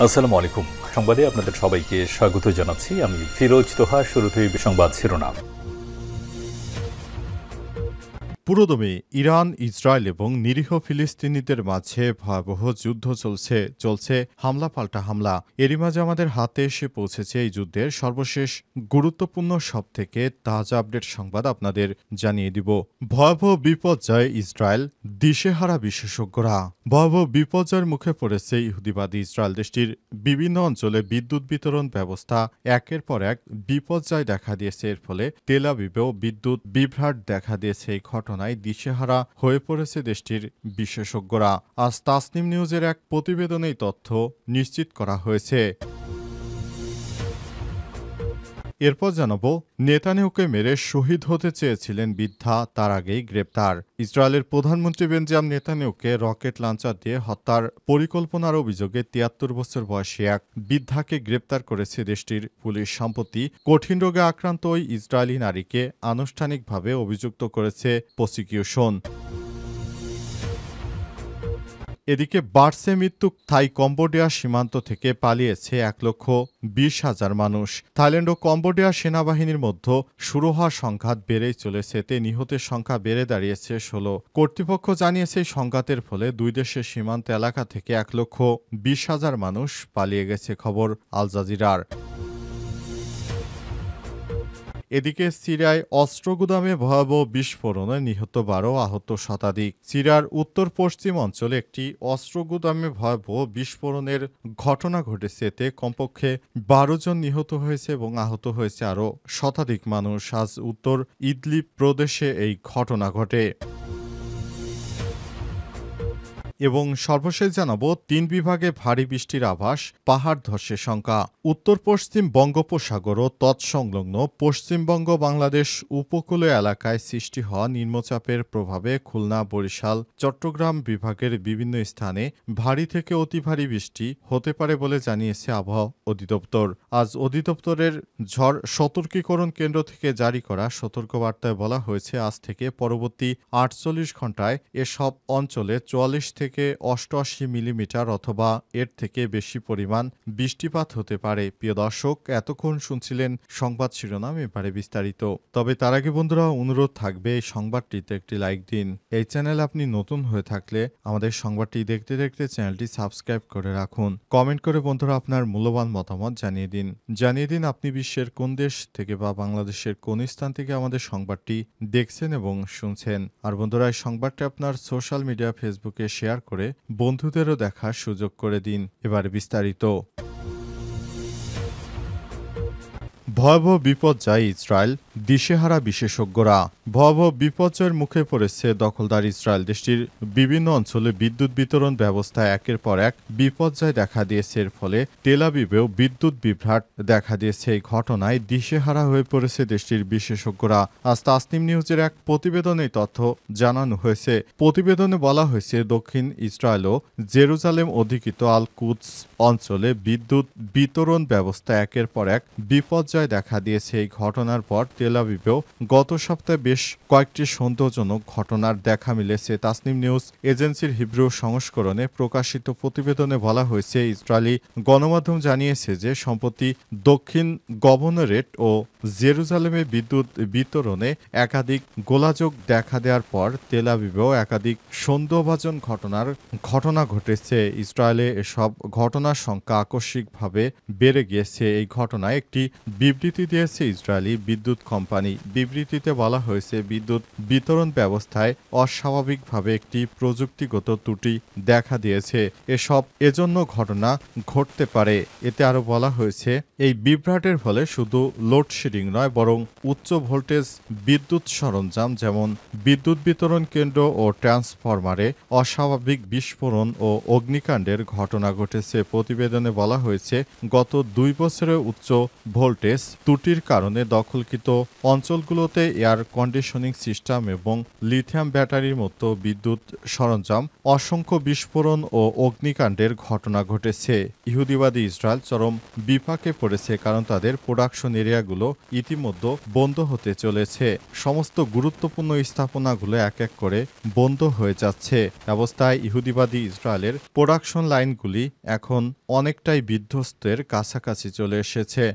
আসসালামু আলাইকুম। সংবাদে আপনাদের সবাইকে স্বাগত জানাচ্ছি। আমি ফিরোজ তোহা। শুরুতেই সংবাদ শিরোনাম। পুরোদমে ইরান, ইসরায়েল এবং নিরীহ ফিলিস্তিনিদের মাঝে ভয়াবহ যুদ্ধ চলছে হামলা পাল্টা হামলা। এরই মাঝে আমাদের হাতে এসে পৌঁছেছে এই যুদ্ধের সর্বশেষ গুরুত্বপূর্ণ সবথেকে তাজা আপডেট সংবাদ আপনাদের জানিয়ে দিব। ভয়াবহ বিপর্যয় ইসরায়েল, দিশেহারা বিশেষজ্ঞরা। ভয়াবহ বিপর্যয়ের মুখে পড়েছে ইহুদিবাদী ইসরায়েল। দেশটির বিভিন্ন অঞ্চলে বিদ্যুৎ বিতরণ ব্যবস্থা একের পর এক বিপর্যয় দেখা দিয়েছে। এর ফলে তেল আবিবেও বিদ্যুৎ বিভ্রাট দেখা দিয়েছে। এই ঘটনায় দিশেহারা হয়ে পড়েছে দেশটির বিশেষজ্ঞরা। আজ তাসনিম নিউজের এক প্রতিবেদনে এই তথ্য নিশ্চিত করা হয়েছে। এরপর জানাবো, নেতানিয়াহুকে মেরে শহীদ হতে চেয়েছিলেন বৃদ্ধা, তার আগেই গ্রেপ্তার। ইসরায়েলের প্রধানমন্ত্রী বেঞ্জামিন নেতানিয়াহুকে রকেট লঞ্চার দিয়ে হত্যার পরিকল্পনার অভিযোগে ৭৩ বছর বয়সী এক বৃদ্ধাকে গ্রেপ্তার করেছে দেশটির পুলিশ। সম্প্রতি কঠিন রোগে আক্রান্ত ওই ইসরায়েলি নারীকে আনুষ্ঠানিকভাবে অভিযুক্ত করেছে প্রসিকিউশন। এদিকে বাড়ছে মৃত্যু। থাই কম্বোডিয়া সীমান্ত থেকে পালিয়েছে ১,২০,০০০ মানুষ। থাইল্যান্ড ও কম্বোডিয়া সেনাবাহিনীর মধ্যে শুরু হওয়া সংঘাত বেড়েই চলেছে। এতে নিহতের সংখ্যা বেড়ে দাঁড়িয়েছে ১৬। কর্তৃপক্ষ জানিয়েছে এই সংঘাতের ফলে দুই দেশের সীমান্ত এলাকা থেকে ১,২০,০০০ মানুষ পালিয়ে গেছে। খবর আল জাজিরার। এদিকে সিরিয়ায় অস্ত্রগুদামে ভয়াবহ বিস্ফোরণে নিহত ১২, আহত শতাধিক। সিরিয়ার উত্তর পশ্চিম অঞ্চলে একটি অস্ত্রগুদামে ভয়াবহ বিস্ফোরণের ঘটনা ঘটেছে। এতে কমপক্ষে ১২ জন নিহত হয়েছে এবং আহত হয়েছে আরও শতাধিক মানুষ। আজ উত্তর ইদলিব প্রদেশে এই ঘটনা ঘটে। এবং সর্বশেষ জানাবো, ৩ বিভাগে ভারী বৃষ্টির আভাস, পাহাড় ধসের শঙ্কা। উত্তর পশ্চিম বঙ্গোপসাগর ও তৎসংলগ্ন পশ্চিমবঙ্গ বাংলাদেশ উপকূলীয় এলাকায় সৃষ্টি হওয়া নিম্নচাপের প্রভাবে খুলনা, বরিশাল, চট্টগ্রাম বিভাগের বিভিন্ন স্থানে ভারী থেকে অতি ভারী বৃষ্টি হতে পারে বলে জানিয়েছে আবহাওয়া অধিদপ্তর। আজ অধিদপ্তরের ঝড় সতর্কীকরণ কেন্দ্র থেকে জারি করা সতর্কবার্তায় বলা হয়েছে, আজ থেকে পরবর্তী ৪৮ ঘণ্টায় এসব অঞ্চলে ৪৪ থেকে ৮৮ মিলিমিটার অথবা এর থেকে বেশি পরিমাণ বৃষ্টিপাত হতে পারে। প্রিয় দর্শক, এতক্ষণ শুনছিলেন সংবাদ শিরোনাম, এবারে বিস্তারিত। তবে তার আগে বন্ধুরা, অনুরোধ থাকবে এই সংবাদটিতে একটি লাইক দিন। এই চ্যানেল আপনি নতুন হয়ে থাকলে আমাদের সংবাদটি দেখতে দেখতে চ্যানেলটি সাবস্ক্রাইব করে রাখুন। কমেন্ট করে বন্ধুরা আপনার মূল্যবান মতামত জানিয়ে দিন আপনি বিশ্বের কোন দেশ থেকে বা বাংলাদেশের কোন স্থান থেকে আমাদের সংবাদটি দেখছেন এবং শুনছেন। আর বন্ধুরা, এই সংবাদটি আপনার সোশ্যাল মিডিয়া ফেসবুকে শেয়ার করে বন্ধুদেরও দেখার সুযোগ করে দিন। এবারে বিস্তারিত। ভয়াবহ বিপর্যয় ইসরায়েল, দিশেহারা বিশেষজ্ঞরা। ভয়াবহ বিপর্যয়ের মুখে পড়েছে দখলদার ইসরায়েল। দেশটির বিভিন্ন অঞ্চলে বিদ্যুৎ বিতরণ ব্যবস্থায় একের পর এক বিপর্যয় দেখা দিয়েছে। এর ফলে তেল আবিবেও বিদ্যুৎ বিভ্রাট দেখা দিয়েছে। এই ঘটনায় দিশেহারা হয়ে পড়েছে দেশটির বিশেষজ্ঞরা। আজ তাসনিম নিউজের এক প্রতিবেদনে তথ্য জানানো হয়েছে। প্রতিবেদনে বলা হয়েছে, দক্ষিণ ইসরায়েল ও জেরুজালেম অধিকৃত আল কুদস অঞ্চলে বিদ্যুৎ বিতরণ ব্যবস্থা একের পর এক বিপর্যয় দেখা দিয়েছে। এই ঘটনার পর তেল আবিবেও গত সপ্তাহে বেশ কয়েকটি সন্দেহজনক ঘটনার দেখা মিলেছে। তাসনিম নিউজ এজেন্সির হিব্রু সংস্করণে প্রকাশিত প্রতিবেদনে বলা হয়েছে, ইসরায়েলি গণমাধ্যম জানিয়েছে যে সম্প্রতি দক্ষিণ গভর্নরেট ও জেরুজালেমে বিদ্যুৎ বিতরণে একাধিক গোলাযোগ দেখা দেওয়ার পর তেল আবিবেও একাধিক সন্দেহভাজন ঘটনা ঘটেছে। ইসরায়েলে এসব ঘটনার সংখ্যা আকস্মিকভাবে বেড়ে গিয়েছে। এই ঘটনায় একটি বিবৃতি দিয়েছে ইসরায়েলি বিদ্যুৎ কোম্পানি। বিবৃতিতে বলা হয়েছে, বিদ্যুৎ বিতরণ ব্যবস্থায় অস্বাভাবিকভাবে একটি প্রযুক্তিগত ত্রুটি দেখা দিয়েছে। এজন্য ঘটনা ঘটতে পারে। এতে আরও বলা হয়েছে, এই বিভ্রাটের ফলে শুধু লোডশেডিং নয়, বরং উচ্চ ভোল্টেজ বিদ্যুৎ সরঞ্জাম যেমন বিদ্যুৎ বিতরণ কেন্দ্র ও ট্রান্সফরমারে অস্বাভাবিক বিস্ফোরণ ও অগ্নিকাণ্ডের ঘটনা ঘটেছে। প্রতিবেদনে বলা হয়েছে, গত ২ বছরে উচ্চ ভোল্টেজ ত্রুটির কারণে দখলকৃত অঞ্চলগুলোতে এয়ার কন্ডিশনিং সিস্টেম এবং লিথিয়াম ব্যাটারির মতো বিদ্যুৎ সরঞ্জাম অসংখ্য বিস্ফোরণ ও অগ্নিকাণ্ডের ঘটনা ঘটেছে। ইহুদিবাদী ইসরায়েল চরম বিপাকে পড়েছে, কারণ তাদের প্রোডাকশন এরিয়াগুলো ইতিমধ্যে বন্ধ হতে চলেছে। সমস্ত গুরুত্বপূর্ণ স্থাপনাগুলো এক এক করে বন্ধ হয়ে যাচ্ছে। অবস্থায় ইহুদিবাদী ইসরায়েলের প্রোডাকশন লাইনগুলি এখন অনেকটাই বিধ্বস্তের কাছাকাছি চলে এসেছে।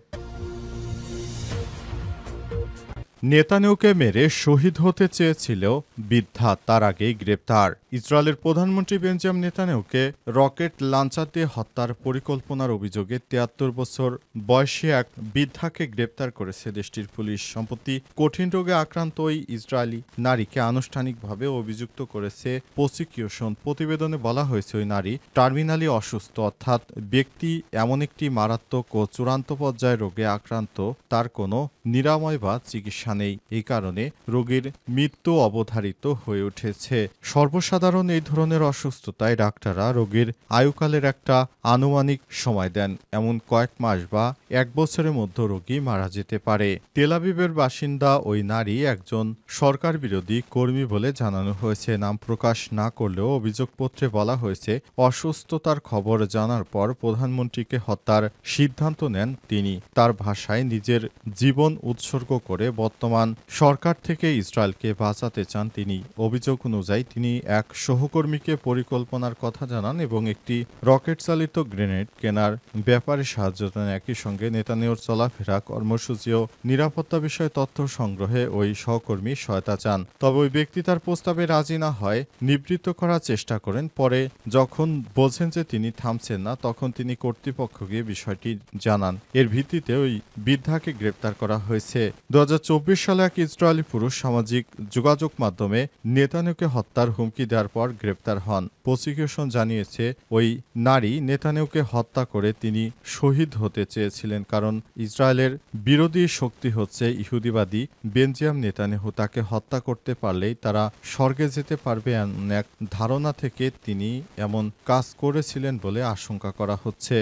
নেতানিয়াহুকে মেরে শহীদ হতে চেয়েছিল বৃদ্ধা, তার আগেই গ্রেপ্তার। ইসরায়েলের প্রধানমন্ত্রী বেঞ্জামিন নেতানিয়াহুকে রকেট লঞ্চার দিয়ে হত্যার পরিকল্পনার অভিযোগে ৭৩ বছর বয়সী এক বৃদ্ধাকে গ্রেপ্তার করেছে দেশটির পুলিশ। সম্প্রতি কঠিন রোগে আক্রান্ত ওই ইসরায়েলি নারীকে আনুষ্ঠানিকভাবে অভিযুক্ত করেছে প্রসিকিউশন। প্রতিবেদনে বলা হয়েছে ওই নারী টার্মিনালি অসুস্থ, অর্থাৎ ব্যক্তি এমন একটি মারাত্মক ও চূড়ান্ত পর্যায়ের রোগে আক্রান্ত তার কোনো নিরাময় বা চিকিৎসা নেই। এই কারণে রোগীর মৃত্যু অবধারিত হয়ে উঠেছে। সর্বসাধারণ এই ধরনের অসুস্থতায় ডাক্তাররা রোগীর আয়ুকালের একটা আনুমানিক সময় দেন। এমন কয়েক মাস বা এক বছরের মধ্যে রোগী মারা যেতে পারে। তেল আবিবের বাসিন্দা ওই নারী একজন সরকার বিরোধী কর্মী বলে জানানো হয়েছে। নাম প্রকাশ না করলেও অভিযোগপত্রে বলা হয়েছে, অসুস্থতার খবর জানার পর প্রধানমন্ত্রীকে হত্যার সিদ্ধান্ত নেন তিনি। তার ভাষায়, নিজের জীবন উৎসর্গ করে বর্তমান সরকার থেকে ইসরায়েলকে বাঁচাতে চান তিনি। অভিযোগ অনুযায়ী তিনি এক সহকর্মীকে পরিকল্পনার কথা জানান এবং একটি রকেট চালিত গ্রেনেড কেনার ব্যাপারে সাহায্য দেন। একই সঙ্গে নেতানিয়াহুর চলাফেরা, কর্মসূচি ও নিরাপত্তা বিষয়ে তথ্য সংগ্রহে ওই সহকর্মী সহায়তা চান। তবে ওই ব্যক্তি তার প্রস্তাবে রাজি না হয় নিবৃত্ত করার চেষ্টা করেন। পরে যখন বোঝেন যে তিনি থামছেন না, তখন তিনি কর্তৃপক্ষকে বিষয়টি জানান। এর ভিত্তিতে ওই বৃদ্ধাকে গ্রেপ্তার করা হয়েছে। ২০২৪ সালে এক ইসরায়েলি পুরুষ সামাজিক যোগাযোগ মাধ্যমে নেতানিয়াহুকে হত্যার হুমকি দেওয়ার পর গ্রেপ্তার হন। প্রসিকিউশন জানিয়েছে, ওই নারী নেতানিয়াহুকে হত্যা করে তিনি শহীদ হতে চেয়েছিলেন, কারণ ইসরায়েলের বিরোধী শক্তি হচ্ছে ইহুদিবাদী বেঞ্জামিন নেতানিয়াহু। তাকে হত্যা করতে পারলেই তারা স্বর্গে যেতে পারবে, এমন এক ধারণা থেকে তিনি এমন কাজ করেছিলেন বলে আশঙ্কা করা হচ্ছে।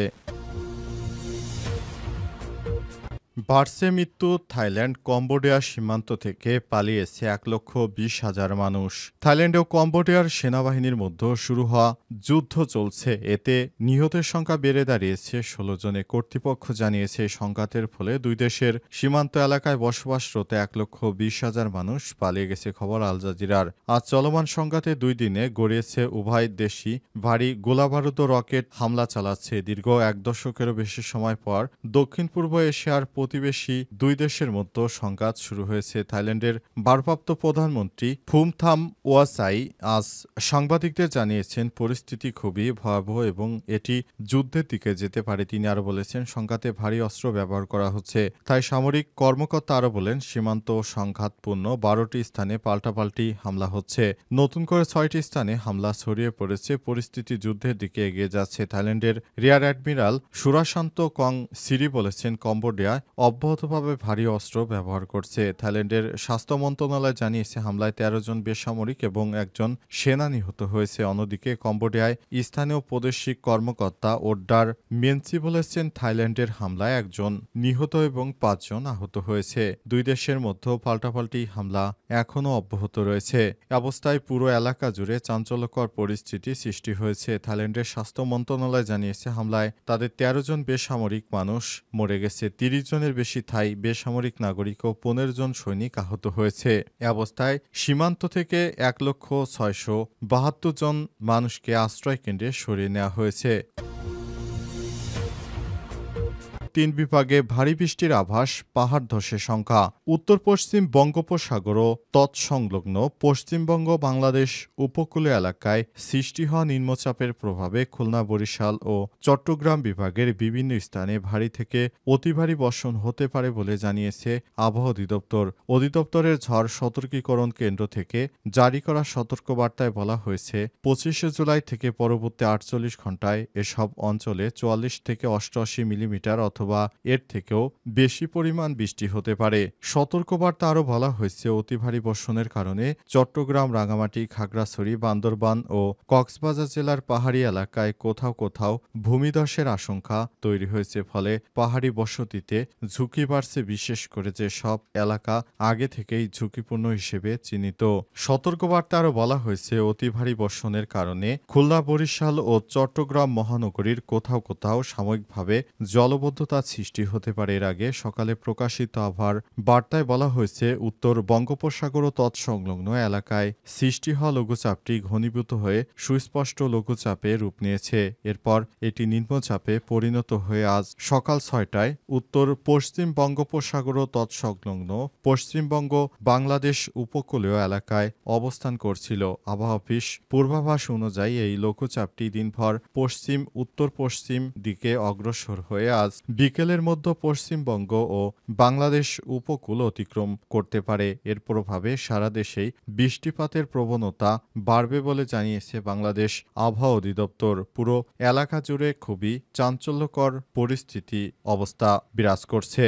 বাড়ছে মৃত্যু। থাইল্যান্ড কম্বোডিয়া সীমান্ত থেকে পালিয়েছে ১,২০,০০০ মানুষ। থাইল্যান্ড ও কম্বোডিয়ার সেনাবাহিনীর মধ্যে শুরু হওয়া যুদ্ধ চলছে। এতে নিহতের সংখ্যা বেড়ে দাঁড়িয়েছে ১৬ জনে। কর্তৃপক্ষ জানিয়েছে, সংঘাতের ফলে দুই দেশের সীমান্ত এলাকায় বসবাসরত ১,২০,০০০ মানুষ পালিয়ে গেছে। খবর আল জাজিরার। আজ চলমান সংঘাতে ২ দিনে গড়িয়েছে উভয় দেশই ভারী গোলাবারুদ ও রকেট হামলা চালাচ্ছে। দীর্ঘ এক দশকেরও বেশি সময় পর দক্ষিণ পূর্ব এশিয়ার প্রতিবেশী দুই দেশের মধ্যে সংঘাত শুরু হয়েছে। থাইল্যান্ডের ভারপ্রাপ্ত প্রধানমন্ত্রী ফুমথাম ওয়াসাই আজ সাংবাদিকদের জানিয়েছেন, পরিস্থিতি খুবই ভয়াবহ এবং এটি যুদ্ধের দিকে যেতে পারে। তিনি আরও বলেছেন, সংঘাতে ভারী অস্ত্র ব্যবহার করা হচ্ছে। তাই সামরিক কর্মকর্তা আরও বলেন, সীমান্ত সংঘাতপূর্ণ ১২টি স্থানে পাল্টাপাল্টি হামলা হচ্ছে। নতুন করে ৬টি স্থানে হামলা ছড়িয়ে পড়েছে। পরিস্থিতি যুদ্ধের দিকে এগিয়ে যাচ্ছে। থাইল্যান্ডের রিয়ার অ্যাডমিরাল সুরাশান্ত কং সিরি বলেছেন, কম্বোডিয়ায় অব্যাহতভাবে ভারী অস্ত্র ব্যবহার করছে। থাইল্যান্ডের স্বাস্থ্য মন্ত্রণালয় জানিয়েছে, হামলায় ১৩ জন বেসামরিক এবং একজন সেনা নিহত হয়েছে। অন্যদিকে কম্বোডিয়ায় স্থানীয় প্রাদেশিক কর্মকর্তা ওড্ডার মেনচি বলেছেন, থাইল্যান্ডের হামলায় একজন নিহত এবং ৫ জন আহত হয়েছে। দুই দেশের মধ্যে পাল্টাপাল্টি হামলা এখনও অব্যাহত রয়েছে। অবস্থায় পুরো এলাকা জুড়ে চাঞ্চল্যকর পরিস্থিতি সৃষ্টি হয়েছে। থাইল্যান্ডের স্বাস্থ্য মন্ত্রণালয় জানিয়েছে, হামলায় তাদের ১৩ জন বেসামরিক মানুষ মরে গেছে। ৩০ জনের বেশি থাই বেসামরিক নাগরিক ও ১৫ জন সৈনিক আহত হয়েছে। এ অবস্থায় সীমান্ত থেকে ১,৬৭২ জন মানুষকে আশ্রয় কেন্দ্রে সরিয়ে নেওয়া হয়েছে। ৩ বিভাগে ভারী বৃষ্টির আভাস, পাহাড় ধসের সংখ্যা। উত্তর পশ্চিম বঙ্গোপসাগর ও তৎসংলগ্ন পশ্চিমবঙ্গ বাংলাদেশ উপকূলীয় এলাকায় সৃষ্টি হওয়া নিম্নচাপের প্রভাবে খুলনা, বরিশাল ও চট্টগ্রাম বিভাগের বিভিন্ন স্থানে ভারী থেকে অতি ভারী বর্ষণ হতে পারে বলে জানিয়েছে আবহাওয়া অধিদপ্তর। অধিদপ্তরের ঝড় সতর্কীকরণ কেন্দ্র থেকে জারি করা সতর্কবার্তায় বলা হয়েছে, ২৫শে জুলাই থেকে পরবর্তী ৪৮ ঘণ্টায় এসব অঞ্চলে ৪৪ থেকে ৮৮ মিলিমিটার অথবা অথবা এর থেকেও বেশি পরিমাণ বৃষ্টি হতে পারে। সতর্কবার্তা আরও বলা হয়েছে অতি ভারী বর্ষণের কারণে চট্টগ্রাম, রাঙামাটি, খাগড়াছড়ি, বান্দরবান ও কক্সবাজার জেলার পাহাড়ি এলাকায় কোথাও কোথাও ভূমিধসের আশঙ্কা তৈরি হয়েছে। ফলে পাহাড়ি বসতিতে ঝুঁকি বাড়ছে, বিশেষ করে যেসব এলাকা আগে থেকেই ঝুঁকিপূর্ণ হিসেবে চিহ্নিত। সতর্কবার্তা আরও বলা হয়েছে অতি ভারী বর্ষণের কারণে খুলনা, বরিশাল ও চট্টগ্রাম মহানগরীর কোথাও কোথাও সাময়িকভাবে জলবদ্ধতা সৃষ্টি হতে পারে। এর আগে সকালে প্রকাশিত আবহাওয়ার বার্তায় বলা হয়েছে উত্তর বঙ্গোপসাগর ও তৎসংলগ্ন এলাকায় সৃষ্টি হওয়া লঘুচাপটি ঘনীভূত হয়ে সুস্পষ্ট লঘুচাপে রূপ নিয়েছে। এরপর এটি নিম্নচাপে পরিণত হয়ে আজ সকাল ৬টায় উত্তর পশ্চিম বঙ্গোপসাগর ও তৎসংলগ্ন পশ্চিমবঙ্গ, বাংলাদেশ উপকূলীয় এলাকায় অবস্থান করছিল। আবহাওয়া অফিস পূর্বাভাস অনুযায়ী এই লঘুচাপটি দিনভর পশ্চিম উত্তর পশ্চিম দিকে অগ্রসর হয়ে আজ বিকেলের মধ্যে পশ্চিমবঙ্গ ও বাংলাদেশ উপকূল অতিক্রম করতে পারে। এর প্রভাবে সারা দেশেই বৃষ্টিপাতের প্রবণতা বাড়বে বলে জানিয়েছে বাংলাদেশ আবহাওয়া অধিদপ্তর। পুরো এলাকা জুড়ে খুবই চাঞ্চল্যকর পরিস্থিতি অবস্থা বিরাজ করছে।